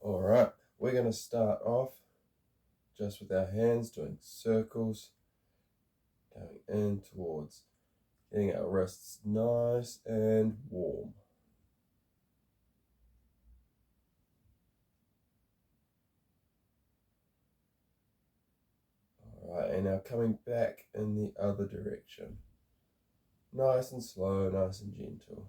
All right, we're going to start off just with our hands doing circles, going in towards getting our wrists nice and warm. All right, and now coming back in the other direction. Nice and slow, nice and gentle.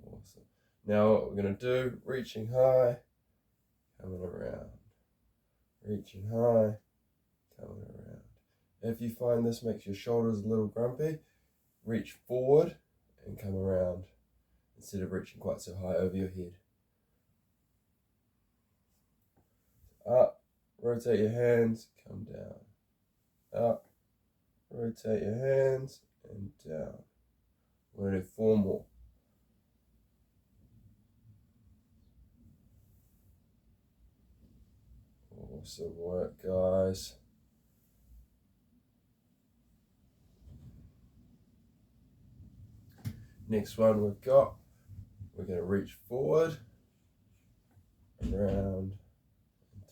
Awesome. Now what we're going to do, reaching high, coming around. Reaching high, coming around. If you find this makes your shoulders a little grumpy, reach forward and come around instead of reaching quite so high over your head. Up, rotate your hands, come down. Up, rotate your hands and down. We're going to do 4 more. Awesome work, guys. Next one we're going to reach forward, around, and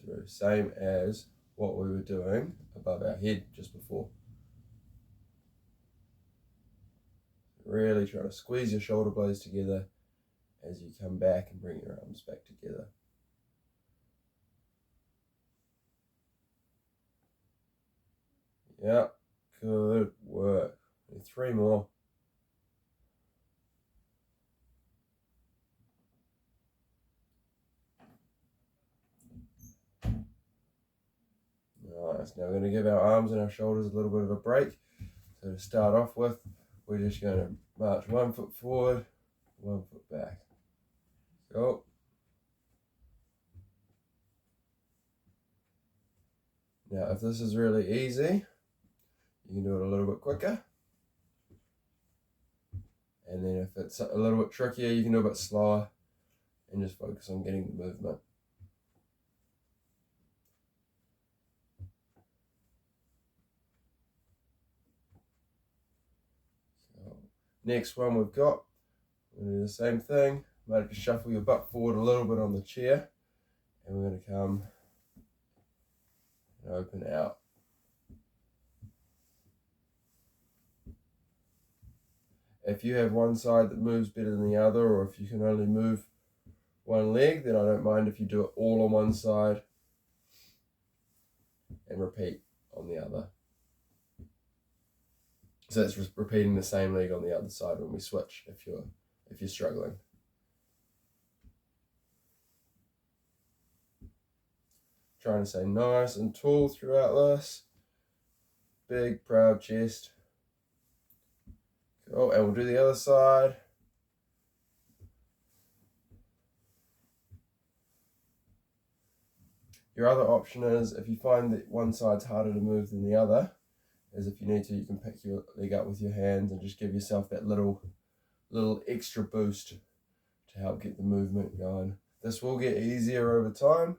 through. Same as what we were doing above our head just before. Really try to squeeze your shoulder blades together as you come back and bring your arms back together. Yeah, good work. 3 more. Nice. Now we're going to give our arms and our shoulders a little bit of a break. So to start off with, we're just going to march 1 foot forward, 1 foot back. Go. Now if this is really easy, you can do it a little bit quicker. And then if it's a little bit trickier, you can do it a bit slower and just focus on getting the movement. So, next one we're going to do the same thing. Might just shuffle your butt forward a little bit on the chair. And we're going to come and open out. If you have one side that moves better than the other, or if you can only move one leg, then I don't mind if you do it all on one side and repeat on the other. So it's repeating the same leg on the other side when we switch if you're struggling. Trying to stay nice and tall throughout this. Big, proud chest. Cool, and we'll do the other side. Your other option is, if you find that one side's harder to move than the other, is if you need to, you can pick your leg up with your hands and just give yourself that little extra boost to help get the movement going. This will get easier over time,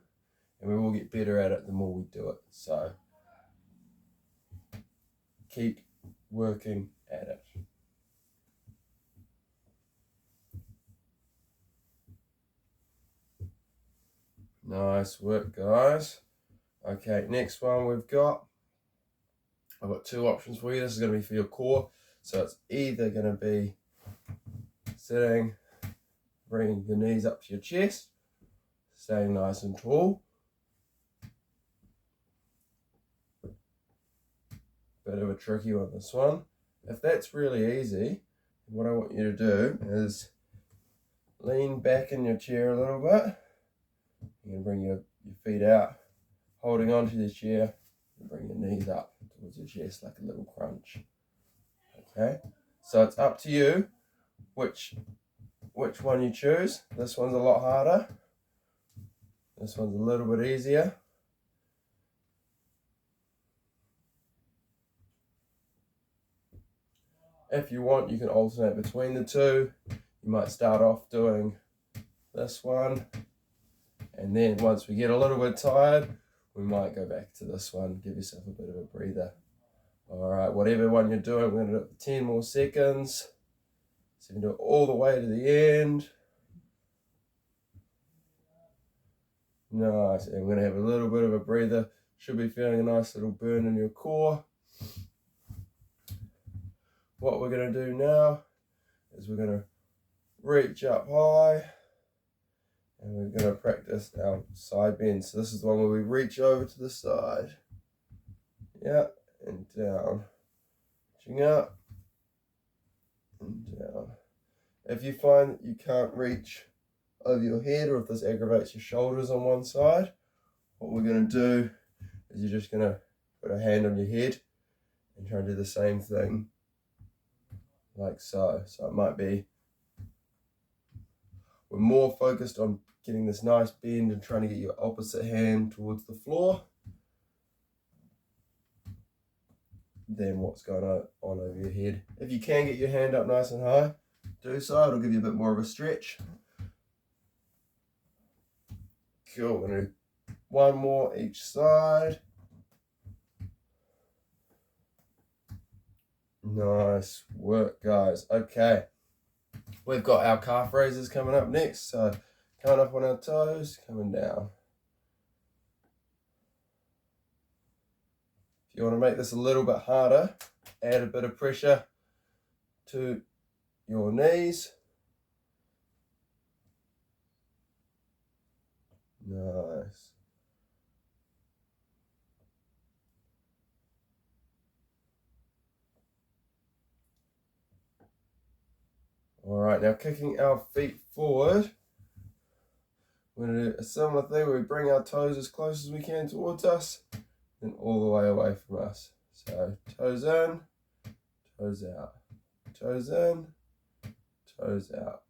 and we will get better at it the more we do it. So keep working at it. Nice work, guys. Okay, next one I've got 2 options for you. This is going to be for your core. So it's either going to be sitting, bringing the knees up to your chest, staying nice and tall. Bit of a tricky one, this one. If that's really easy, what I want you to do is lean back in your chair a little bit. You can bring your feet out, holding onto the chair, and bring your knees up towards your chest like a little crunch. Okay, so it's up to you which one you choose. This one's a lot harder. This one's a little bit easier. If you want, you can alternate between the two. You might start off doing this one, and then once we get a little bit tired, we might go back to this one. Give yourself a bit of a breather. All right, whatever one you're doing, we're going to do it for 10 more seconds. So you can do it all the way to the end. Nice, and we're going to have a little bit of a breather. Should be feeling a nice little burn in your core. What we're going to do now is we're going to reach up high, and we're going to practice our side bend. So this is the one where we reach over to the side. Yeah, and down. Reaching up and down. If you find that you can't reach over your head, or if this aggravates your shoulders on one side, what we're going to do is you're just going to put a hand on your head and try and do the same thing like so. So it might be we're more focused on getting this nice bend and trying to get your opposite hand towards the floor than what's going on over your head. If you can get your hand up nice and high, do so. It'll give you a bit more of a stretch. Cool. We're going to do one more each side. Nice work, guys. Okay. We've got our calf raises coming up next. So coming up on our toes, coming down. If you want to make this a little bit harder, add a bit of pressure to your knees. Nice. All right, now kicking our feet forward. We're going to do a similar thing where we bring our toes as close as we can towards us and all the way away from us. So toes in, toes out, toes in, toes out.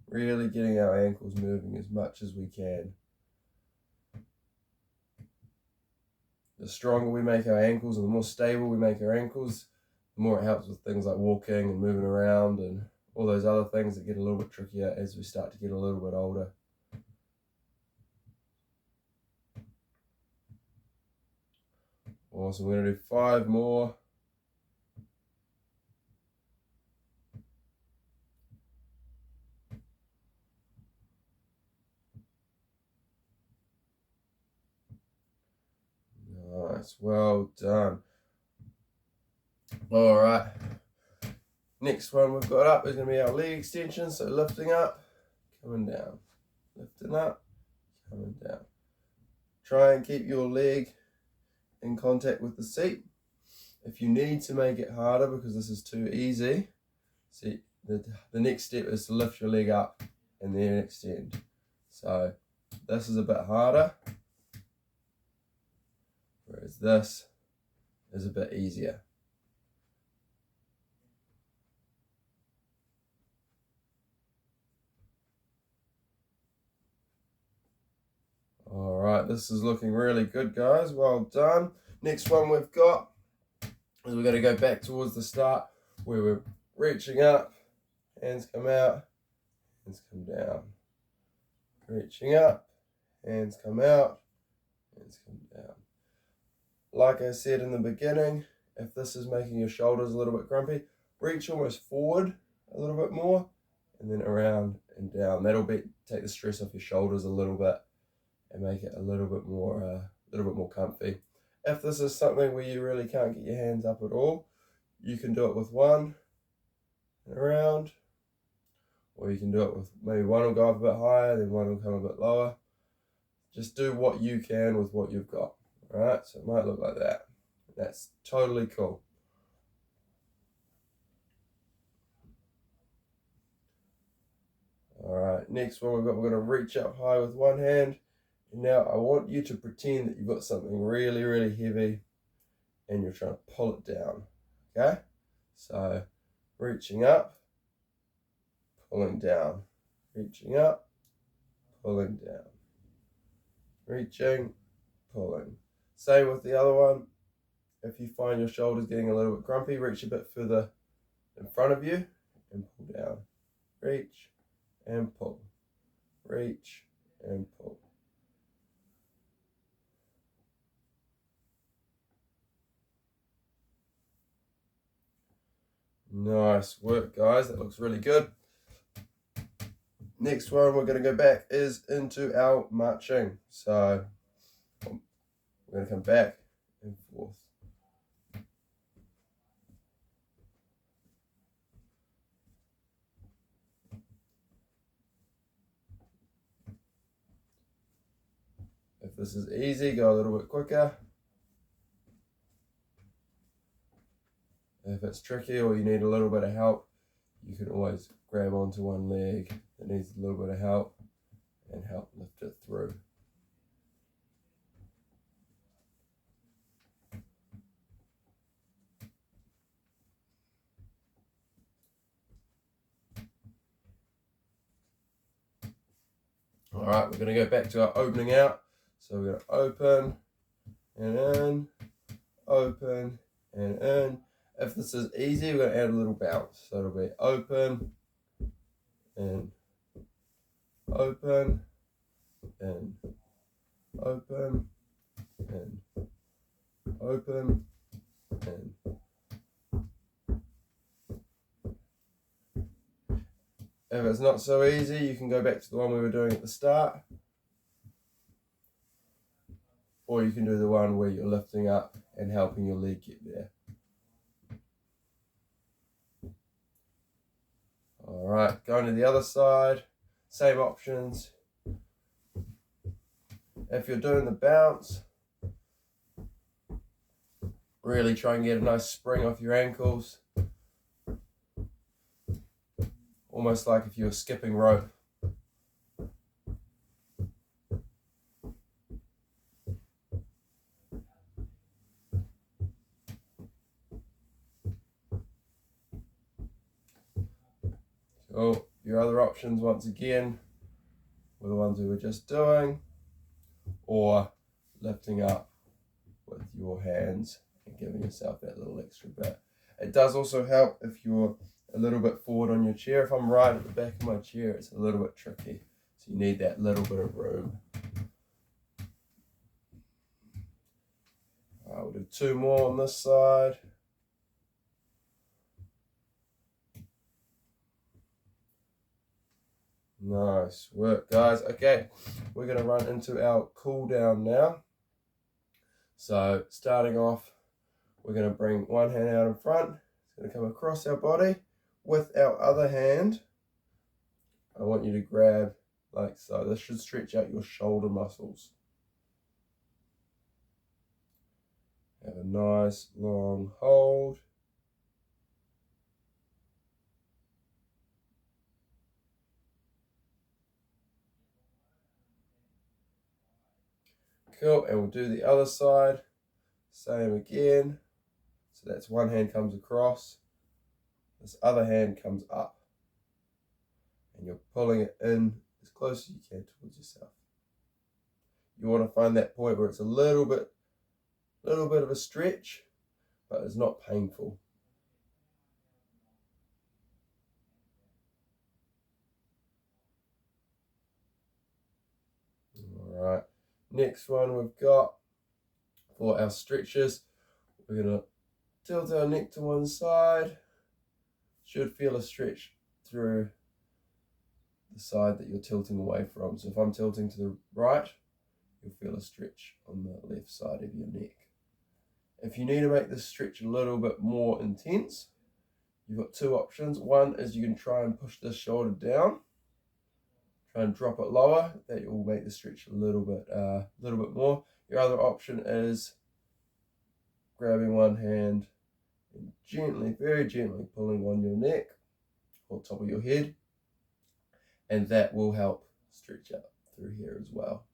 Really getting our ankles moving as much as we can. The stronger we make our ankles and the more stable we make our ankles, the more it helps with things like walking and moving around and all those other things that get a little bit trickier as we start to get a little bit older. Awesome, we're going to do 5 more. Nice, well done. All right, next one we've got up is going to be our leg extension. So lifting up, coming down, lifting up, coming down. Try and keep your leg in contact with the seat. If you need to make it harder because this is too easy, see the next step is to lift your leg up and then extend. So this is a bit harder, whereas this is a bit easier. All right, this is looking really good, guys. Well done. Next one we've got is we're going to go back towards the start where we're reaching up, hands come out, hands come down. Reaching up, hands come out, hands come down. Like I said in the beginning, if this is making your shoulders a little bit grumpy, reach almost forward a little bit more and then around and down. That'll take the stress off your shoulders a little bit and make it a little bit more comfy. If this is something where you really can't get your hands up at all, you can do it with one and around, or you can do it with maybe one will go up a bit higher, then one will come a bit lower. Just do what you can with what you've got. All right, so it might look like that. That's totally cool. All right, next one we're going to reach up high with one hand. And now I want you to pretend that you've got something really, really heavy and you're trying to pull it down. Okay? So reaching up, pulling down. Reaching up, pulling down. Reaching, pulling. Same with the other one. If you find your shoulders getting a little bit grumpy, reach a bit further in front of you and pull down. Reach and pull. Reach and pull. Nice work, guys. That looks really good. Next one we're going to go back is into our marching. So we're going to come back and forth. If this is easy, go a little bit quicker. If it's tricky or you need a little bit of help, you can always grab onto one leg that needs a little bit of help and help lift it through. All right, we're going to go back to our opening out. So we're going to open and in, open and in. If this is easy, we're going to add a little bounce. So it'll be open and open and open and open and if it's not so easy, you can go back to the one we were doing at the start, or you can do the one where you're lifting up and helping your leg get there. All right, going to the other side, same options. If you're doing the bounce, really try and get a nice spring off your ankles. Almost like if you were skipping rope. So your other options, once again, were the ones we were just doing, or lifting up with your hands and giving yourself that little extra bit. It does also help if you're a little bit forward on your chair. If I'm right at the back of my chair, it's a little bit tricky. So you need that little bit of room. All right, we'll do two more on this side. Nice work, guys. Okay, we're going to run into our cool down now. So starting off, we're going to bring one hand out in front. It's going to come across our body. With our other hand, I want you to grab like so. This should stretch out your shoulder muscles. Have a nice long hold. Cool, and we'll do the other side. Same again. So that's one hand comes across. This other hand comes up. And you're pulling it in as close as you can towards yourself. You want to find that point where it's a little bit of a stretch, but it's not painful. All right, next one we've got for our stretches, we're going to tilt our neck to one side. Should feel a stretch through the side that you're tilting away from. So if I'm tilting to the right, you'll feel a stretch on the left side of your neck. If you need to make this stretch a little bit more intense, you've got two options. One is you can try and push this shoulder down, try and drop it lower. That will make the stretch a little bit more. Your other option is grabbing one hand and gently, very gently pulling on your neck or top of your head, and that will help stretch out through here as well.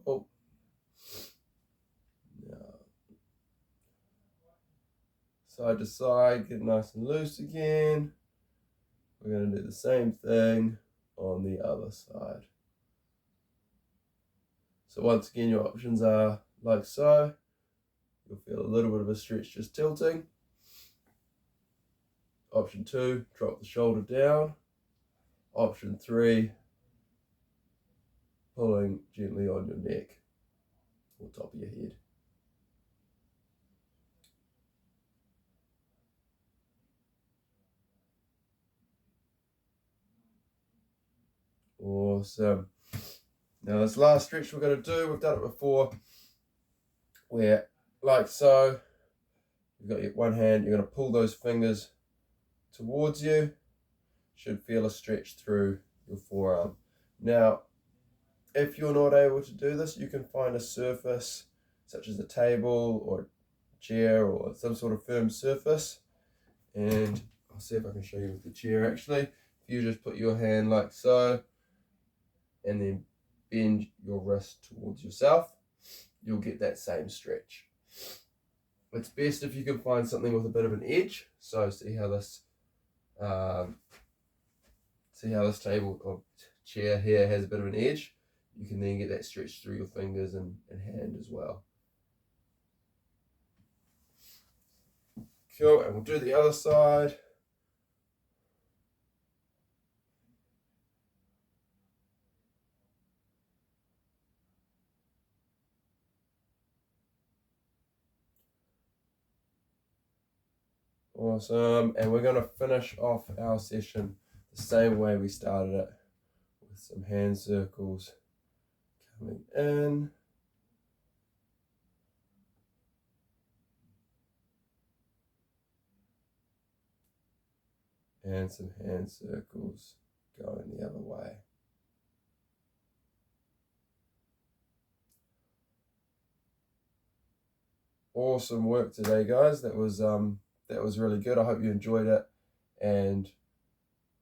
Cool. Now, side to side, get nice and loose again. We're going to do the same thing on the other side. So once again, your options are like so. You'll feel a little bit of a stretch just tilting. Option 2, drop the shoulder down. Option 3, pulling gently on your neck or top of your head. Awesome. Now this last stretch we're going to do, we've done it before, where like so, you've got your one hand, you're going to pull those fingers towards you, should feel a stretch through your forearm. Now, if you're not able to do this, you can find a surface such as a table or a chair or some sort of firm surface, and I'll see if I can show you with the chair actually. If you just put your hand like so, and then bend your wrist towards yourself, you'll get that same stretch. It's best if you can find something with a bit of an edge. So see how this table or chair here has a bit of an edge. You can then get that stretch through your fingers and hand as well. Cool, and we'll do the other side. Awesome, and we're going to finish off our session the same way we started it, with some hand circles coming in and some hand circles going the other way. Awesome work today, guys. That was really good. I hope you enjoyed it, and